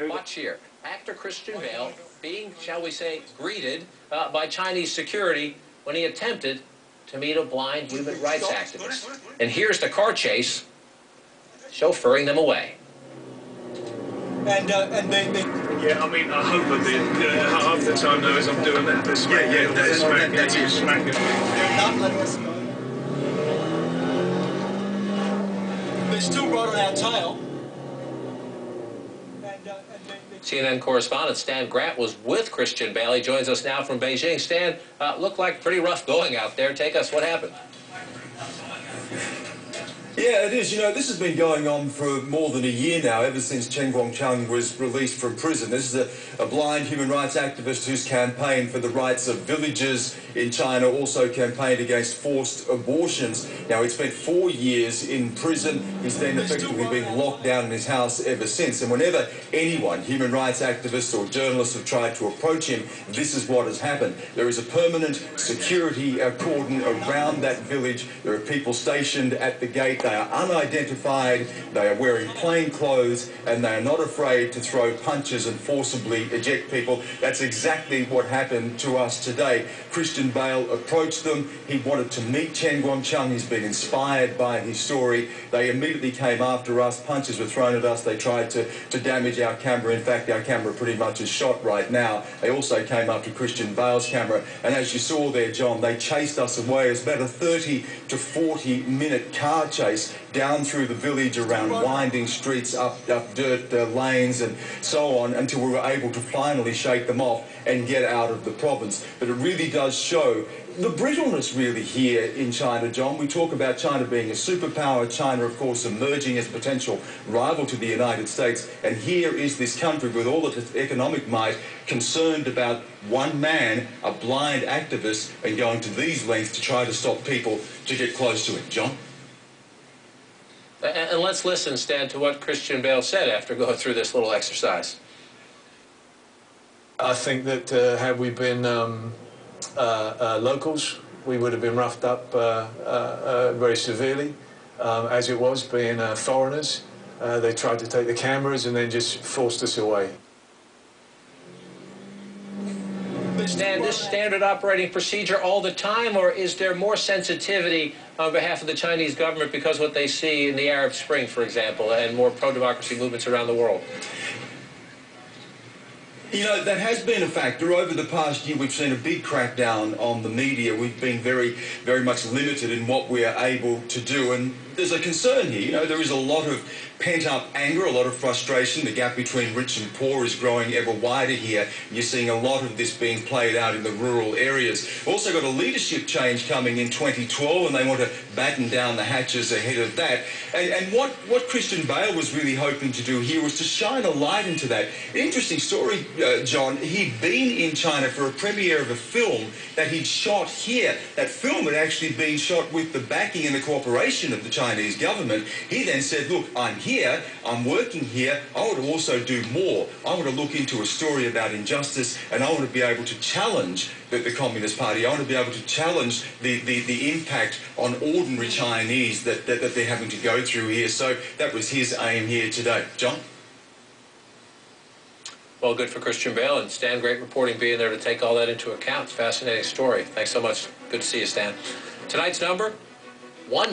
Watch here. Actor Christian Bale being, shall we say, greeted by Chinese security when he attempted to meet a blind human rights activist. And here's the car chase, chauffeuring them away. And they... Yeah, I mean, I hope I did. Half the time, though, as I'm doing that, they're smacking. That's it. Smacking. They're not letting us go. They're still right on our tail. CNN correspondent Stan Grant was with Christian Bale. He joins us now from Beijing. Stan, looked like pretty rough going out there. Take us, what happened? Yeah, it is. You know, this has been going on for more than a year now, ever since Chen Guangcheng was released from prison. This is a blind human rights activist who's campaigned for the rights of villagers in China, also campaigned against forced abortions. Now, he's spent 4 years in prison. He's then effectively been locked down in his house ever since. And whenever anyone, human rights activists or journalists, have tried to approach him, this is what has happened. There is a permanent security cordon around that village. There are people stationed at the gate. They are unidentified, they are wearing plain clothes, and they are not afraid to throw punches and forcibly eject people. That's exactly what happened to us today. Christian Bale approached them. He wanted to meet Chen Guangcheng. He's been inspired by his story. They immediately came after us. Punches were thrown at us. They tried to damage our camera. In fact, our camera pretty much is shot right now. They also came after Christian Bale's camera. And as you saw there, John, they chased us away. It was about a 30 to 40-minute car chase down through the village, around winding streets, up dirt lanes and so on, until we were able to finally shake them off and get out of the province. But it really does show the brittleness really here in China, John. We talk about China being a superpower, China, of course, emerging as a potential rival to the United States. And here is this country with all of its economic might concerned about one man, a blind activist, and going to these lengths to try to stop people to get close to it. John? And let's listen, Stan, to what Christian Bale said after going through this little exercise. I think that had we been locals, we would have been roughed up very severely. As it was, being foreigners, they tried to take the cameras and then just forced us away. Stan, this standard operating procedure all the time, or is there more sensitivity on behalf of the Chinese government because of what they see in the Arab Spring, for example, and more pro-democracy movements around the world? You know, that has been a factor. Over the past year, we've seen a big crackdown on the media. We've been very, very much limited in what we are able to do. And there's a concern here. You know, there is a lot of pent-up anger, a lot of frustration. The gap between rich and poor is growing ever wider here. You're seeing a lot of this being played out in the rural areas. We've also got a leadership change coming in 2012, and they want to batten down the hatches ahead of that. And what Christian Bale was really hoping to do here was to shine a light into that. An interesting story, John. He'd been in China for a premiere of a film that he'd shot here. That film had actually been shot with the backing and the cooperation of the Chinese government. He then said, look, I'm here, I'm working here, I want to also do more. I want to look into a story about injustice, and I want to be able to challenge the Communist Party. I want to be able to challenge the impact on ordinary Chinese that they're having to go through here. So that was his aim here today. John? Well, good for Christian Bale, and Stan, great reporting being there to take all that into account. Fascinating story. Thanks so much. Good to see you, Stan. Tonight's number, 1